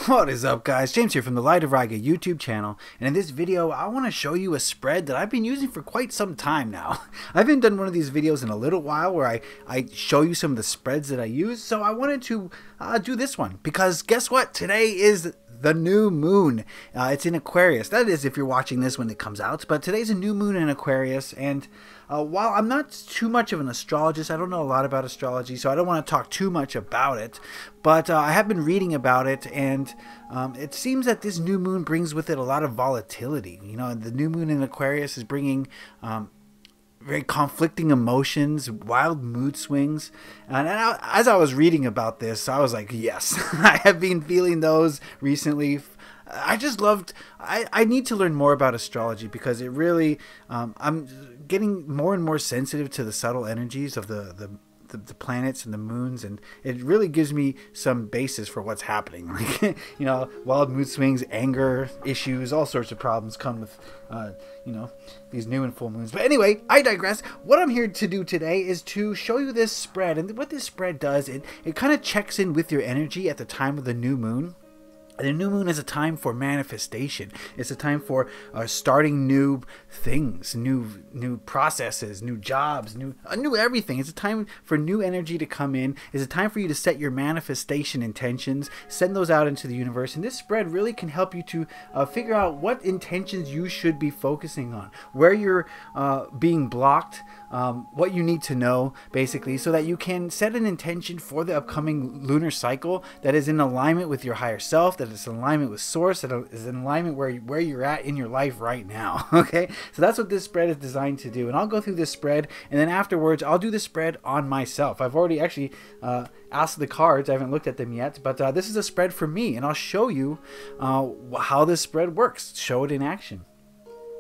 What is up, guys? James here from the Light of Riga YouTube channel, and in this video I want to show you a spread that I've been using for quite some time now. I haven't done one of these videos in a little while where I show you some of the spreads that I use, so I wanted to do this one because guess what? Today is the new moon. It's in Aquarius. That is if you're watching this when it comes out, but today's a new moon in Aquarius, and while I'm not too much of an astrologist, I don't know a lot about astrology, so I don't want to talk too much about it, but I have been reading about it, and it seems that this new moon brings with it a lot of volatility. You know, the new moon in Aquarius is bringing very conflicting emotions, wild mood swings, and as I was reading about this, I was like, yes, I have been feeling those recently. I just loved, I need to learn more about astrology because it really, I'm getting more and more sensitive to the subtle energies of the planets and the moons, and it really gives me some basis for what's happening. Like, you know, wild mood swings, anger issues, all sorts of problems come with, you know, these new and full moons. But anyway, I digress. What I'm here to do today is to show you this spread, and what this spread does, it kind of checks in with your energy at the time of the new moon. The new moon is a time for manifestation. It's a time for starting new things, new processes, new jobs, new everything. It's a time for new energy to come in. It's a time for you to set your manifestation intentions, send those out into the universe. And this spread really can help you to figure out what intentions you should be focusing on, where you're being blocked, what you need to know, basically, so that you can set an intention for the upcoming lunar cycle that is in alignment with your higher self, that is in alignment with source, that is in alignment where you're at in your life right now. Okay, so that's what this spread is designed to do, and I'll go through this spread, and then afterwards I'll do the spread on myself. I've already actually asked the cards. I haven't looked at them yet, but this is a spread for me, and I'll show you how this spread works, show it in action.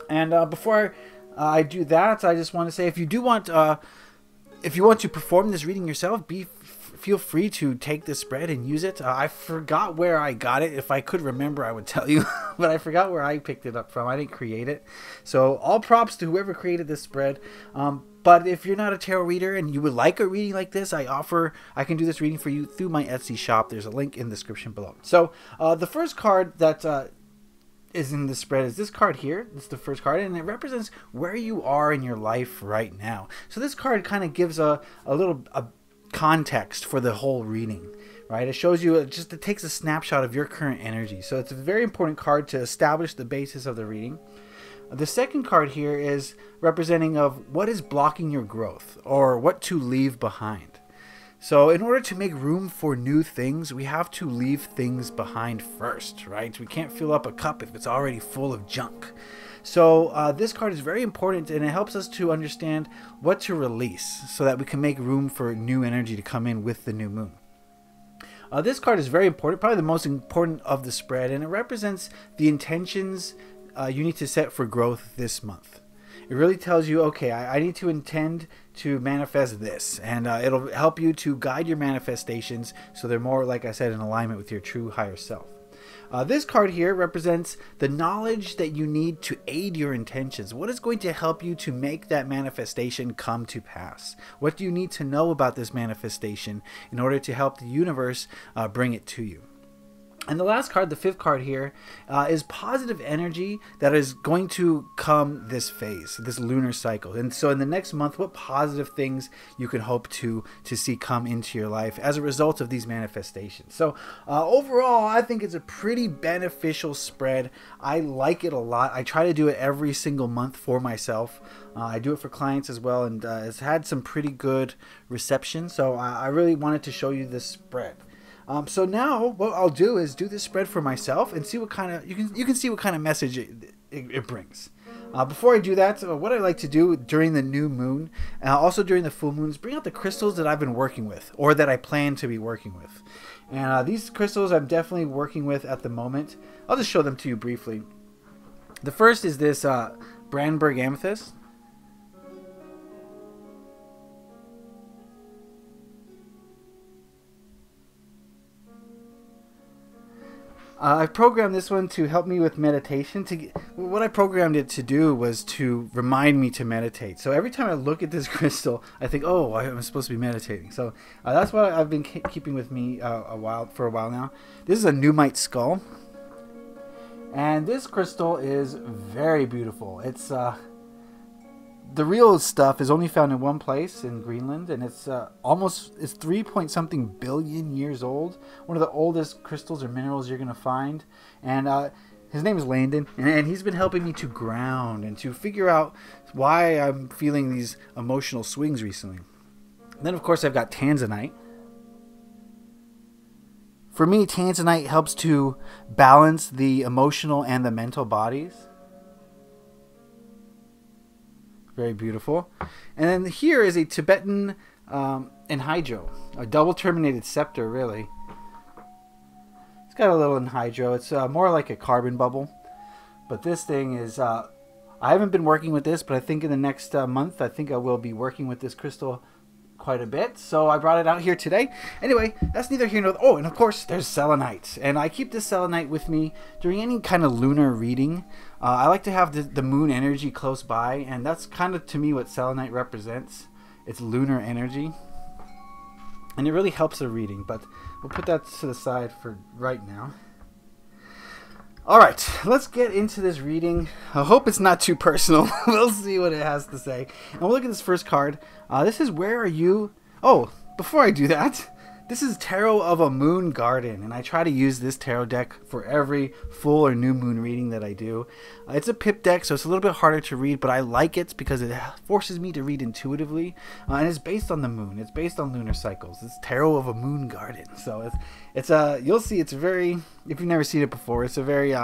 And before I do that, I just want to say, if you do want, if you want to perform this reading yourself, feel free to take this spread and use it. I forgot where I got it. If I could remember, I would tell you, but I forgot where I picked it up from. I didn't create it, so all props to whoever created this spread. But if you're not a tarot reader and you would like a reading like this, I can do this reading for you through my Etsy shop. There's a link in the description below. So the first card that is in the spread is this card here. This is the first card, and it represents where you are in your life right now. So this card kind of gives a little context for the whole reading, right? It shows you, it takes a snapshot of your current energy. So it's a very important card to establish the basis of the reading. The second card here is representing of what is blocking your growth, or what to leave behind. So in order to make room for new things, we have to leave things behind first, right? We can't fill up a cup if it's already full of junk. So this card is very important, and it helps us to understand what to release so that we can make room for new energy to come in with the new moon. This card is very important, probably the most important of the spread, and it represents the intentions you need to set for growth this month. It really tells you, okay, I need to intend to manifest this, and it'll help you to guide your manifestations so they're more, like I said, in alignment with your true higher self. This card here represents the knowledge that you need to aid your intentions. What is going to help you to make that manifestation come to pass? What do you need to know about this manifestation in order to help the universe bring it to you? And the last card, the fifth card here, is positive energy that is going to come this phase, this lunar cycle. And so in the next month, what positive things you can hope to see come into your life as a result of these manifestations. So overall, I think it's a pretty beneficial spread. I like it a lot. I try to do it every single month for myself. I do it for clients as well, and it's had some pretty good reception. So I really wanted to show you this spread. So now what I'll do is do this spread for myself and see what kind of, you can see what kind of message it brings. Before I do that, what I like to do during the new moon, also during the full moons, bring out the crystals that I've been working with, or that I plan to be working with. And these crystals I'm definitely working with at the moment. I'll just show them to you briefly. The first is this Brandenburg Amethyst. I programmed this one to help me with meditation. What I programmed it to do was to remind me to meditate. So every time I look at this crystal, I think, oh, I'm supposed to be meditating. So that's what I've been keeping with me for a while now. This is a Numite skull. And this crystal is very beautiful. It's the real stuff is only found in one place in Greenland, and it's 3 point something billion years old. One of the oldest crystals or minerals you're gonna find. And his name is Landon, and he's been helping me to ground and to figure out why I'm feeling these emotional swings recently. And then of course I've got Tanzanite. For me, Tanzanite helps to balance the emotional and the mental bodies. Very beautiful. And then here is a Tibetan anhydro, a double terminated scepter, really. It's got a little anhydro. It's more like a carbon bubble. But this thing is, I haven't been working with this, but I think in the next month, I think I will be working with this crystal quite a bit. So I brought it out here today. Anyway, that's neither here nor there. Oh, and of course, there's selenite. And I keep this selenite with me during any kind of lunar reading. I like to have the moon energy close by, and that's kind of, to me, what selenite represents. It's lunar energy. And it really helps the reading, but we'll put that to the side for right now. Alright, let's get into this reading. I hope it's not too personal. We'll see what it has to say. And we'll look at this first card. This is Where Are You? Oh, before I do that, this is Tarot of a Moon Garden, and I try to use this tarot deck for every full or new moon reading that I do. It's a pip deck, so it's a little bit harder to read, but I like it because it forces me to read intuitively, and it's based on the moon. It's based on lunar cycles. It's Tarot of a Moon Garden, so you'll see it's very, if you've never seen it before, it's a very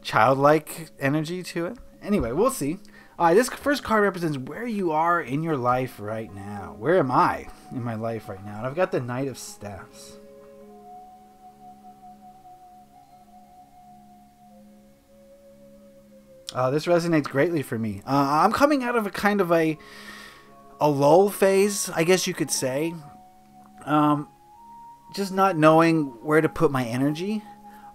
childlike energy to it. Anyway, we'll see. This first card represents where you are in your life right now. Where am I in my life right now? And I've got the Knight of Staffs. This resonates greatly for me. I'm coming out of a kind of a lull phase, I guess you could say. Just not knowing where to put my energy.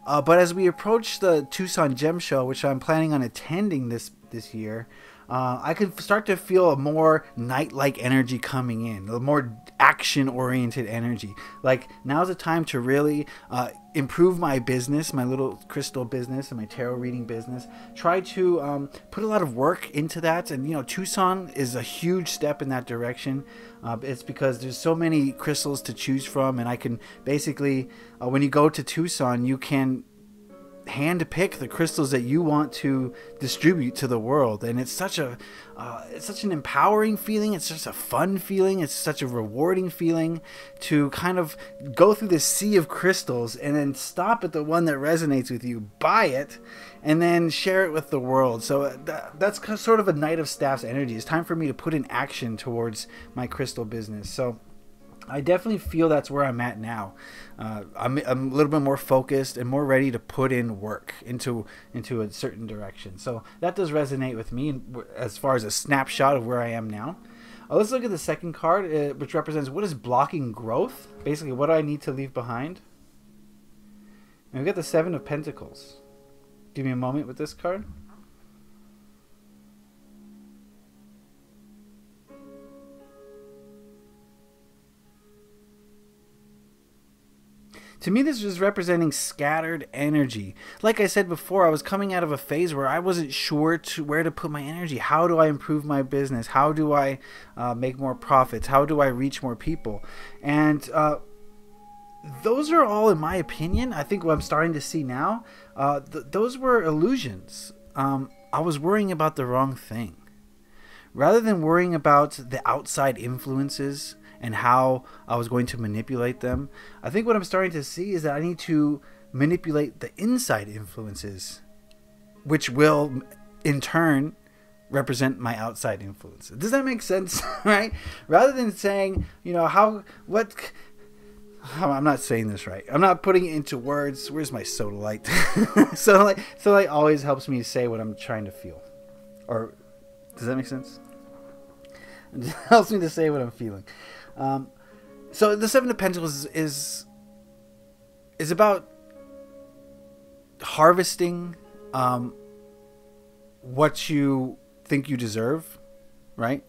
But as we approach the Tucson Gem Show, which I'm planning on attending this year, I can start to feel a more night-like energy coming in, a more action-oriented energy. Like, now's the time to really improve my business, my little crystal business and my tarot reading business. Try to put a lot of work into that. And, you know, Tucson is a huge step in that direction. It's because there's so many crystals to choose from. And I can basically, when you go to Tucson, you can hand pick the crystals that you want to distribute to the world, and it's such an empowering feeling. It's just a fun feeling. It's such a rewarding feeling to kind of go through this sea of crystals and then stop at the one that resonates with you, buy it, and then share it with the world. So that's sort of a Knight of Staffs energy. It's time for me to put in action towards my crystal business. So I definitely feel that's where I'm at now. I'm a little bit more focused and more ready to put in work into a certain direction. So that does resonate with me as far as a snapshot of where I am now. Let's look at the second card, which represents what is blocking growth. Basically, what do I need to leave behind? And we've got the Seven of Pentacles. Give me a moment with this card. To me, this is representing scattered energy. Like I said before, I was coming out of a phase where I wasn't sure where to put my energy. How do I improve my business? How do I make more profits? How do I reach more people? And those are all, in my opinion, I think what I'm starting to see now, those were illusions. I was worrying about the wrong thing. Rather than worrying about the outside influences and how I was going to manipulate them, I think what I'm starting to see is that I need to manipulate the inside influences, which will in turn represent my outside influences. Does that make sense? Right? Rather than saying, you know, I'm not saying this right. I'm not putting it into words. Where's my soda light? Soda light always helps me say what I'm trying to feel. Or does that make sense? It helps me to say what I'm feeling. So the Seven of Pentacles is about harvesting what you think you deserve, right?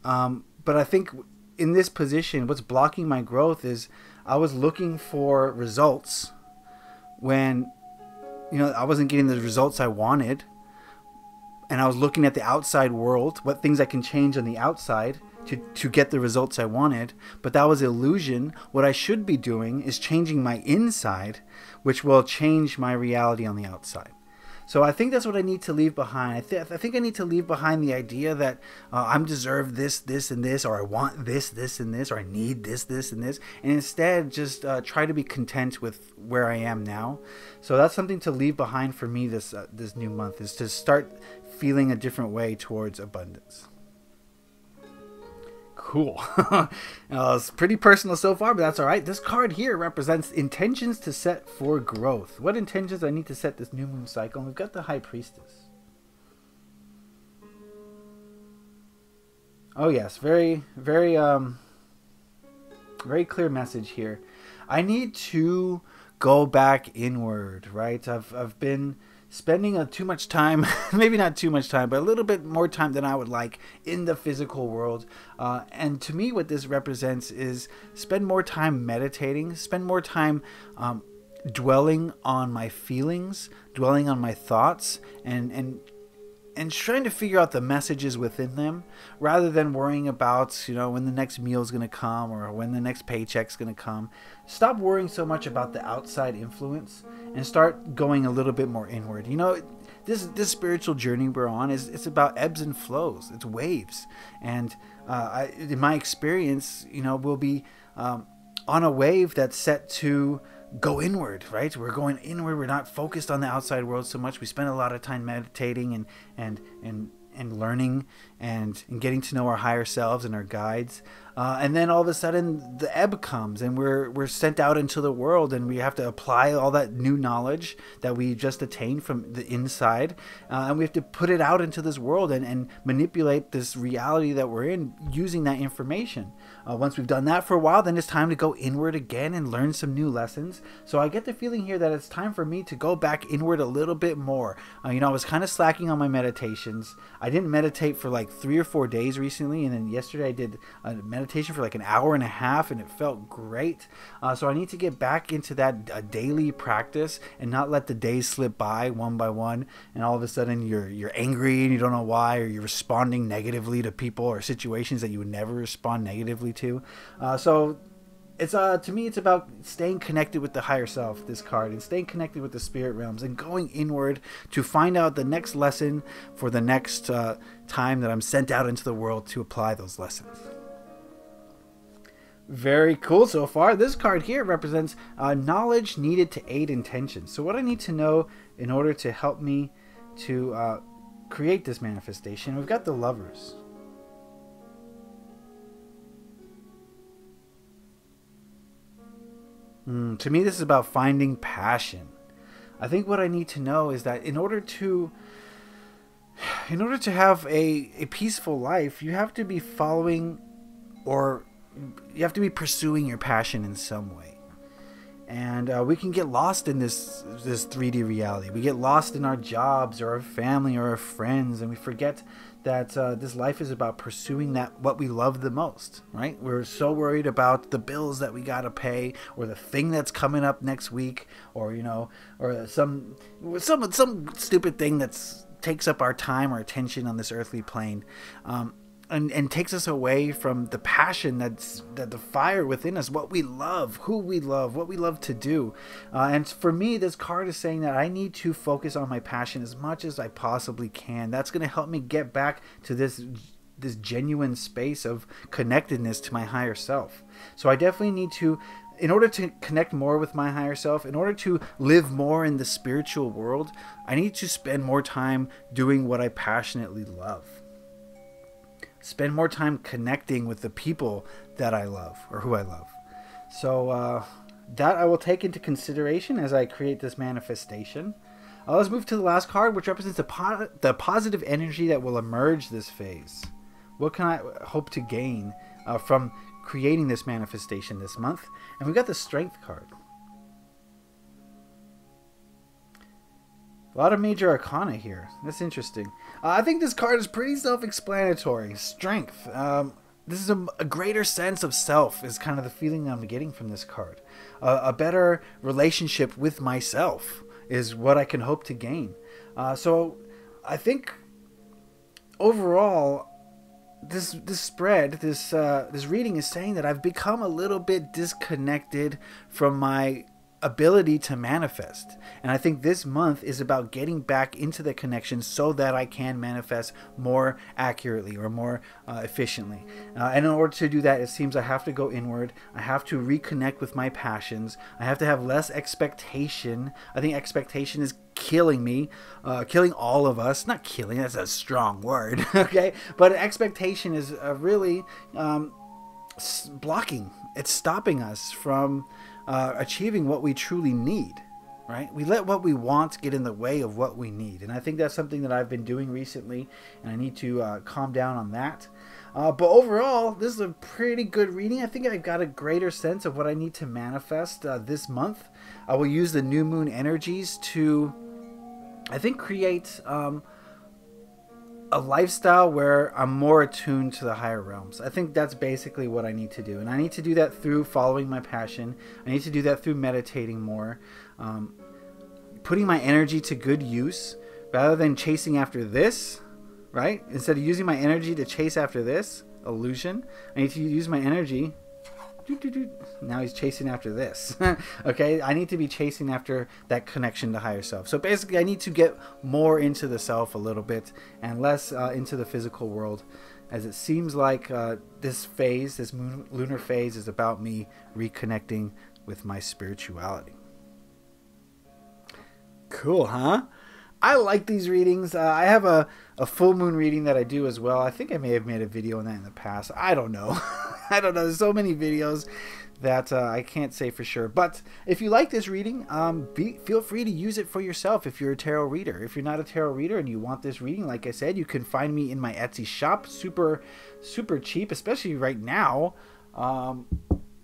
But I think in this position, what's blocking my growth is I was looking for results when, I wasn't getting the results I wanted. And I was looking at the outside world, what things I can change on the outside to get the results I wanted. But that was illusion. What I should be doing is changing my inside, which will change my reality on the outside. So I think that's what I need to leave behind. I think I need to leave behind the idea that I'm deserve this, this, and this, or I want this, this, and this, or I need this, this, and this. And instead, just try to be content with where I am now. So that's something to leave behind for me this new month, is to start feeling a different way towards abundance. Cool. It's pretty personal so far, but that's all right. This card here represents intentions to set for growth. What intentions I need to set this new moon cycle? And we've got the High Priestess. Oh yes, very, very, very clear message here. I need to go back inward, right? I've been spending too much time, maybe not too much time, but a little bit more time than I would like in the physical world. And to me, what this represents is spend more time meditating, spend more time dwelling on my feelings, dwelling on my thoughts, and trying to figure out the messages within them, rather than worrying about, when the next meal is going to come or when the next paycheck's going to come. Stop worrying so much about the outside influence and start going a little bit more inward. This spiritual journey we're on it's about ebbs and flows. It's waves. And in my experience, we'll be on a wave that's set to go inward, right? We're going inward. We're not focused on the outside world so much. We spend a lot of time meditating and learning and getting to know our higher selves and our guides. And then all of a sudden the ebb comes and we're sent out into the world, and we have to apply all that new knowledge that we just attained from the inside. And we have to put it out into this world and manipulate this reality that we're in using that information. Once we've done that for a while, then it's time to go inward again and learn some new lessons. So I get the feeling here that it's time for me to go back inward a little bit more. I was kind of slacking on my meditations. I didn't meditate for like 3 or 4 days recently, and then yesterday I did a meditation for like an hour and a half, and it felt great. So I need to get back into that daily practice and not let the days slip by one, and all of a sudden you're angry and you don't know why, or you're responding negatively to people or situations that you would never respond negatively to. So it's to me, it's about staying connected with the higher self, this card, and staying connected with the spirit realms and going inward to find out the next lesson for the next time that I'm sent out into the world to apply those lessons. Very cool so far. This card here represents knowledge needed to aid intention. So what I need to know in order to help me to create this manifestation, we've got the Lovers. To me, this is about finding passion. I think what I need to know is that in order to have a peaceful life, you have to be following, or you have to be pursuing your passion in some way. And we can get lost in this 3D reality. We get lost in our jobs or our family or our friends, and we forget that this life is about pursuing what we love the most, right? We're so worried about the bills that we gotta pay, or the thing that's coming up next week, or or some stupid thing that's takes up our time or attention on this earthly plane. And takes us away from the passion that the fire within us, what we love, who we love, what we love to do. And for me, this card is saying that I need to focus on my passion as much as I possibly can. That's going to help me get back to this genuine space of connectedness to my higher self. So I definitely need to, in order to connect more with my higher self, in order to live more in the spiritual world, I need to spend more time doing what I passionately love. Spend more time connecting with the people that I love, or who I love. So that I will take into consideration as I create this manifestation. Let's move to the last card, which represents the positive energy that will emerge this phase. What can I hope to gain from creating this manifestation this month? And we've got the Strength card. A lot of major arcana here. That's interesting. I think this card is pretty self-explanatory. Strength. This is a greater sense of self is kind of the feeling I'm getting from this card. A better relationship with myself is what I can hope to gain. So I think overall, this spread, this reading is saying that I've become a little bit disconnected from my ability to manifest, and I think this month is about getting back into the connection so that I can manifest more accurately or more efficiently. And in order to do that, it seems I have to go inward. I have to reconnect with my passions. I have to have less expectation. I think expectation is killing me, killing all of us. Not killing, that's a strong word. Okay, but expectation is really blocking. It's stopping us from achieving what we truly need, right? We let what we want get in the way of what we need. And I think that's something that I've been doing recently, and I need to calm down on that. But overall, this is a pretty good reading. I think I've got a greater sense of what I need to manifest this month. I will use the new moon energies to, I think, create a lifestyle where I'm more attuned to the higher realms. I think that's basically what I need to do. And I need to do that through following my passion. I need to do that through meditating more. Putting my energy to good use rather than chasing after this, right? Instead of using my energy to chase after this illusion, I need to use my energy. Now he's chasing after this. Okay, I need to be chasing after that connection to higher self. So basically I need to get more into the self a little bit and less into the physical world, as it seems like this phase, this lunar phase, is about me reconnecting with my spirituality. Cool, huh? I like these readings. I have a full moon reading that I do as well. I think I may have made a video on that in the past. I don't know. I don't know. There's so many videos that I can't say for sure. But if you like this reading, feel free to use it for yourself if you're a tarot reader. If you're not a tarot reader and you want this reading, like I said, you can find me in my Etsy shop. Super, super cheap, especially right now,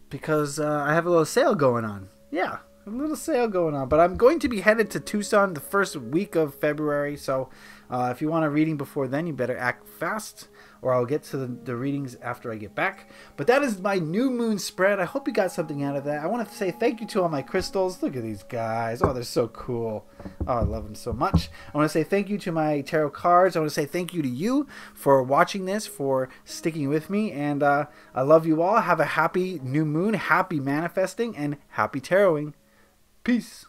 because I have a little sale going on. Yeah. A little sale going on, but I'm going to be headed to Tucson the first week of February, so if you want a reading before then, you better act fast, or I'll get to the readings after I get back. But that is my new moon spread. I hope you got something out of that. I want to say thank you to all my crystals. Look at these guys. Oh, they're so cool. Oh, I love them so much. I want to say thank you to my tarot cards. I want to say thank you to you for watching this, for sticking with me, and I love you all. Have a happy new moon, happy manifesting, and happy taroting. Peace.